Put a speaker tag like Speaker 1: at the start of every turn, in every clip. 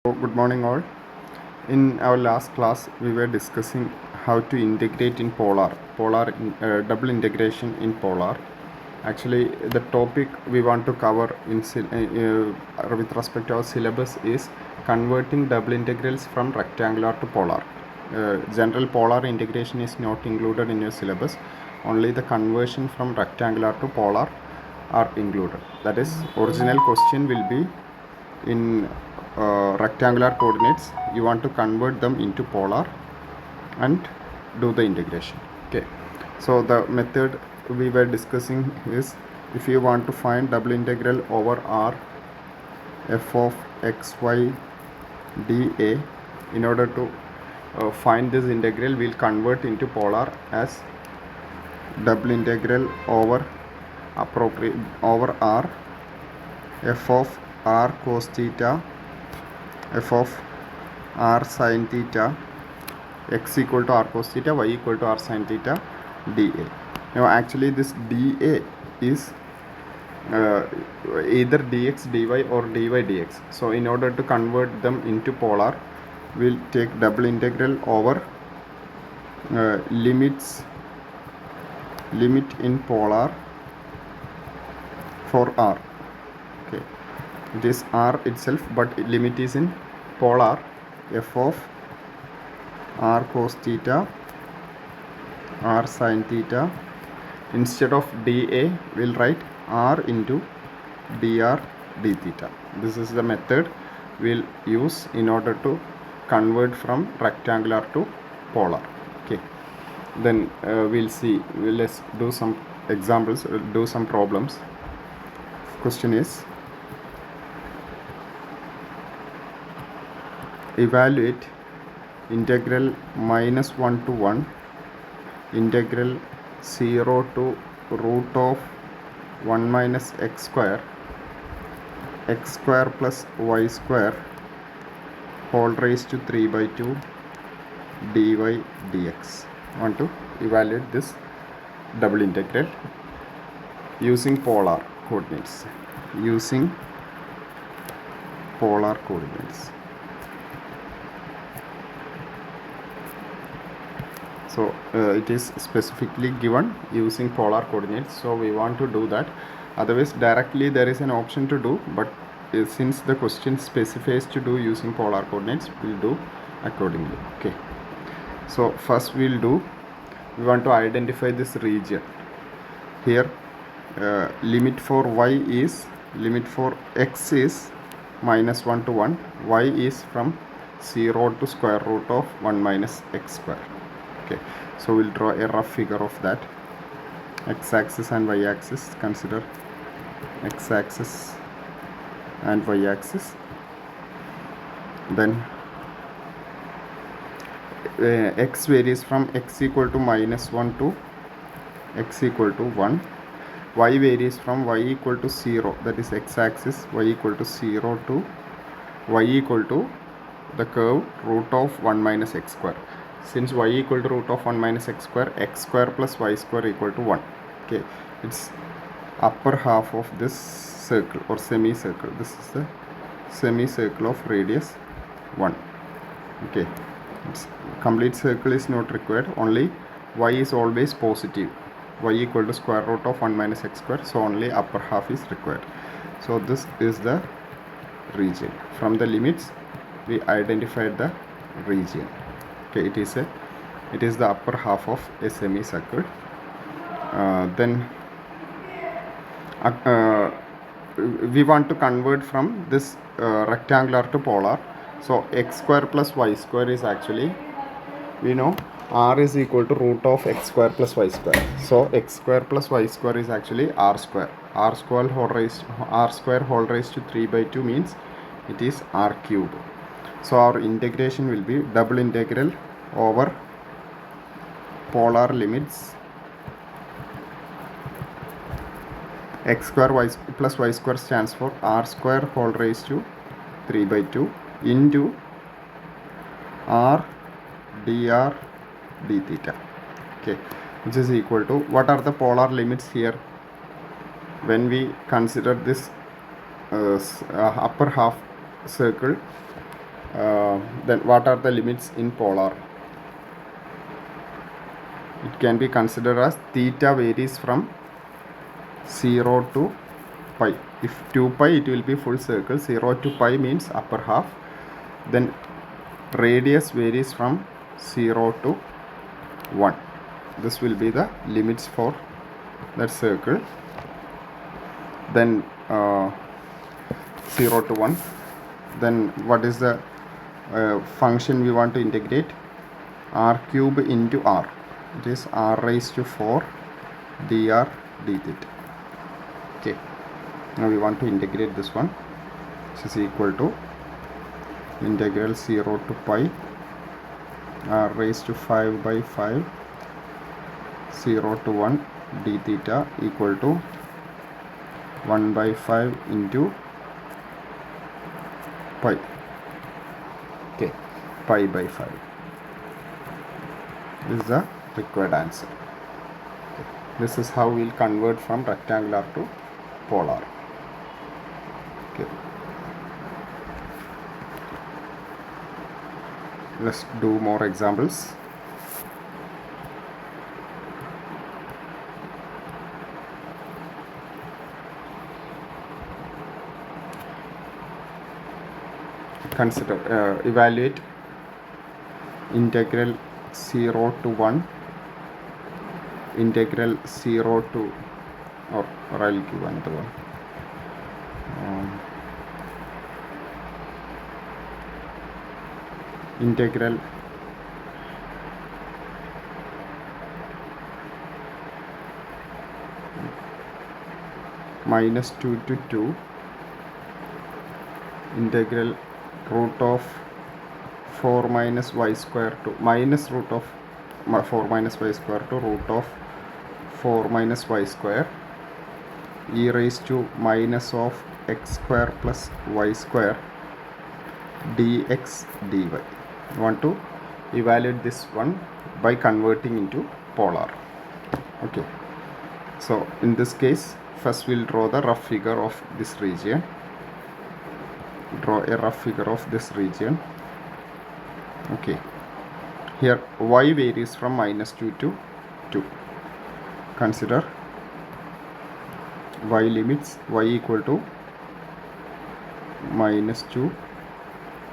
Speaker 1: Good morning all. In our last class we were discussing how to integrate in double integration in polar. Actually the topic we want to cover with respect to our syllabus is converting double integrals from rectangular to polar. General polar integration is not included in your syllabus. Only the conversion from rectangular to polar are included. That is, original question will be in rectangular coordinates. You want to convert them into polar and do the integration. Okay, so the method we were discussing is, if you want to find double integral over r f of x y dA, in order to find this integral, we'll convert into polar as double integral over r f of r cos theta f of r sin theta x equal to r cos theta, y equal to r sin theta dA. Now actually this dA is either dx dy or dy dx. So in order to convert them into polar, we'll take double integral over limit in polar for r. Okay, it is r itself, but limit is in polar. F of r cos theta r sin theta, instead of dA we'll write r into dr d theta. This is the method we'll use in order to convert from rectangular to polar. Okay, then let's do some examples, do some problems. Question is, evaluate integral minus 1 to 1 integral 0 to root of 1 minus x square plus y square whole raised to 3 by 2 dy dx. I want to evaluate this double integral using polar coordinates. So it is specifically given using polar coordinates, so we want to do that. Otherwise directly there is an option to do, but since the question specifies to do using polar coordinates, we'll do accordingly. Okay, so first we want to identify this region. Here limit for x is minus 1 to 1, y is from 0 to square root of 1 minus x square. Okay, so we'll draw a rough figure of that. X-axis and y-axis. Consider x-axis and y-axis. Then x varies from x equal to minus 1 to x equal to 1. Y varies from y equal to 0, that is x-axis, y equal to 0 to y equal to the curve root of 1 minus x square. Since y equal to root of 1 minus x square plus y square equal to 1. Okay, it's upper half of this circle or semicircle. This is the semicircle of radius 1. Okay, it's complete circle is not required, only y is always positive, y equal to square root of 1 minus x square, so only upper half is required. So this is the region. From the limits we identified the region. Okay, it is the upper half of a semicircle. Then we want to convert from this rectangular to polar. So x square plus y square is actually, we know r is equal to root of x square plus y square. So x square plus y square is actually r square. R square whole raised to 3 by 2 means it is r cube. So our integration will be double integral over polar limits x square plus y square stands for r square whole raised to 3 by 2 into r dr d theta. Okay, which is equal to, what are the polar limits here? When we consider this upper half circle, Then what are the limits in polar? It can be considered as theta varies from 0 to pi. If 2 pi, it will be full circle. 0 to pi means upper half. Then radius varies from 0 to 1. This will be the limits for that circle. Then 0 to 1. Then what is the function we want to integrate? R cube into r. It is r raised to 4 dr d theta. Okay. Now we want to integrate this one, which is equal to integral 0 to pi r raised to 5 by 5 0 to 1 d theta equal to 1 by 5 into pi. Okay, pi by 5. This is the required answer. Okay. This is how we'll convert from rectangular to polar. Okay. Let's do more examples. Consider, evaluate integral 0 to 1, integral 0 to, or I'll give another one. Integral -2 to 2, integral root of 4 minus y square to minus root of 4 minus y square to root of 4 minus y square e raised to minus of x square plus y square dx dy. I want to evaluate this one by converting into polar. Okay, so in this case, first we'll draw the rough figure of this region. Draw a rough figure of this region. Okay, here y varies from -2 to 2. Consider y limits y equal to -2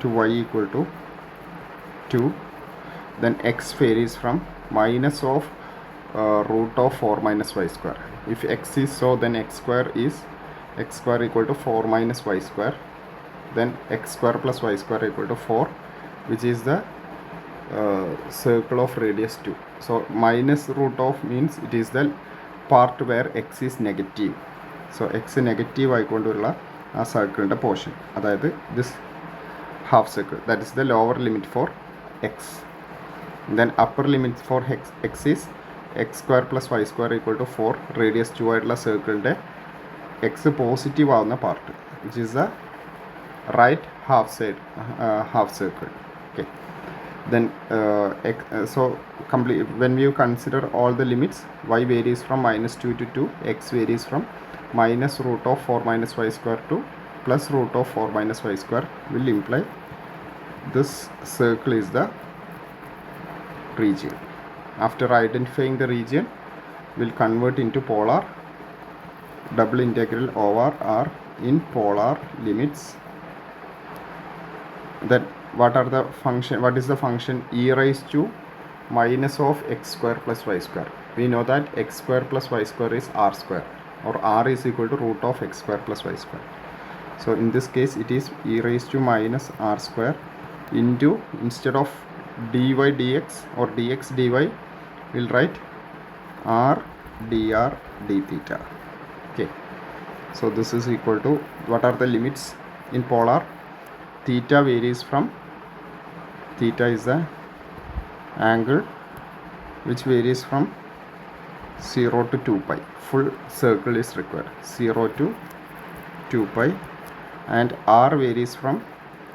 Speaker 1: to y equal to 2. Then x varies from minus of root of 4 minus y square. If x is so, then x square equal to 4 minus y square. Then x square plus y square equal to 4, which is the circle of radius 2. So minus root of means it is the part where x is negative. So x negative ആയിക്കൊണ്ടുള്ള ആ സർക്കിളിൻ്റെ portion, അതായത് this half circle, that is the lower limit for x. Then upper limit for x is x square plus y square equal to 4, radius 2 ആയിട്ടുള്ള സർക്കിളിൻ്റെ x positive ആവുന്ന part, which is the right half circle. Okay, then so complete when you consider all the limits, y varies from -2 to 2, x varies from minus root of 4 minus y square to plus root of 4 minus y square, will imply this circle is the region. After identifying the region, we'll convert into polar. Double integral over r in polar limits. Then what is the function e raised to minus of x square plus y square? We know that x square plus y square is r square, or r is equal to root of x square plus y square. So in this case, it is e raised to minus r square into, instead of dy dx or dx dy, we'll write r dr d theta. Okay, so this is equal to, what are the limits in polar? Theta varies from, theta is the angle which varies from 0 to 2 pi. Full circle is required, 0 to 2 pi, and r varies from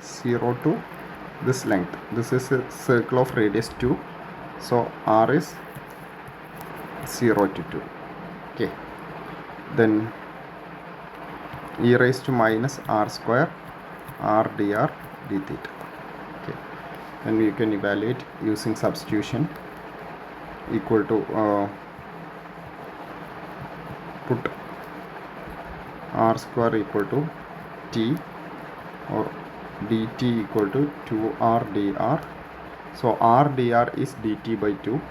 Speaker 1: 0 to this length. This is a circle of radius 2, so r is 0 to 2. Okay, then e raised to minus r square r dr d theta. and you can evaluate using substitution. Equal to put r square equal to t, or dt equal to 2r dr. So r dr is dt by 2.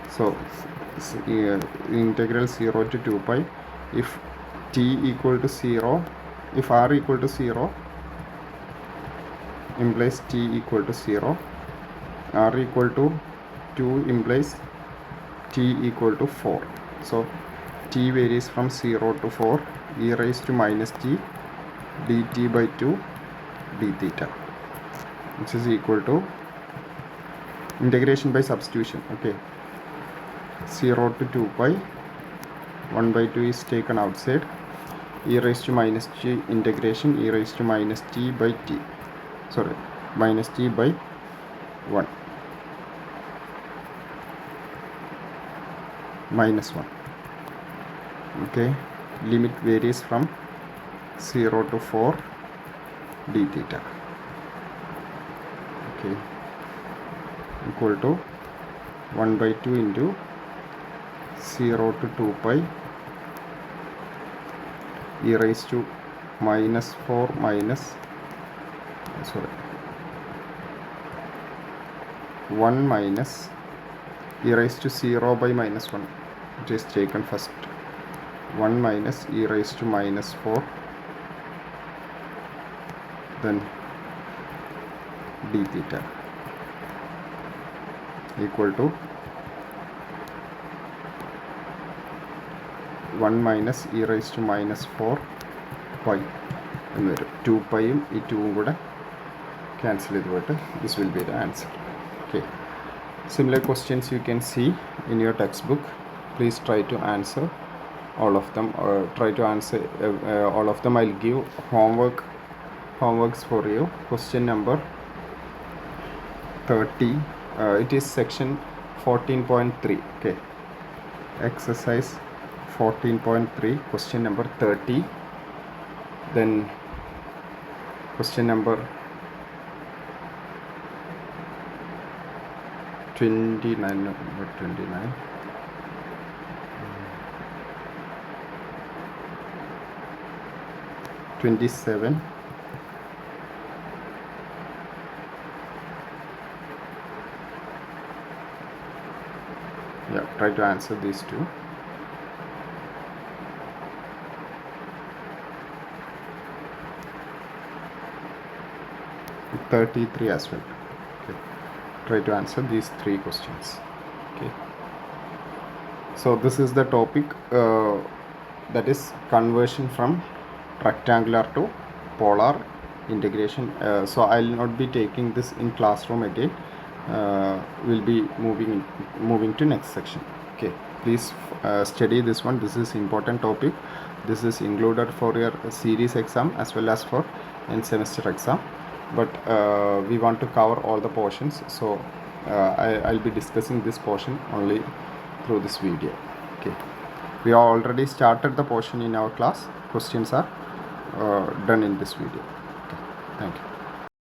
Speaker 1: So integral 0 to 2 pi, if t equal to 0, if r equal to 0, implies t equal to 0, r equal to 2 implies t equal to 4. So t varies from 0 to 4, e raised to minus t dt by 2 d theta, which is equal to integration by substitution. Okay, 0 to 2 pi, 1 by 2 is taken outside, e raised to minus t integration e raised to minus t by t, sorry, minus t by 1, minus 1. Okay, limit varies from 0 to 4 d theta. Okay, equal to 1 by 2 into 0 to 2 pi e raised to minus 4 minus, sorry, 1 minus e raised to 0 by minus 1, it is taken first, 1 minus e raised to minus 4, then d theta equal to 1 minus e raised to minus 4 pi എന്ന് വരും. 2 പൈയും ഈ 2ഉം കൂടെ cancel ചെയ്ത് പോയിട്ട് this will be the answer. Okay, similar questions you can see in your textbook. Please try to answer all of them, or try to answer all of them. I'll give homeworks for you. Question number 30, it is section 14.3. okay, exercise 14.3, question number 30. Then question number 29, number 29, 27, yeah, try to answer these two. 33 as well. Okay, try to answer these 3 questions. Okay, so this is the topic, that is conversion from rectangular to polar integration. So I'll not be taking this in classroom again. We'll be moving to next section. Okay, please study this one. This is important topic. This is included for your series exam as well as for end semester exam, but we want to cover all the portions, so I'll be discussing this portion only through this video. Okay, we have already started the portion in our class. Questions are done in this video. Okay, thank you.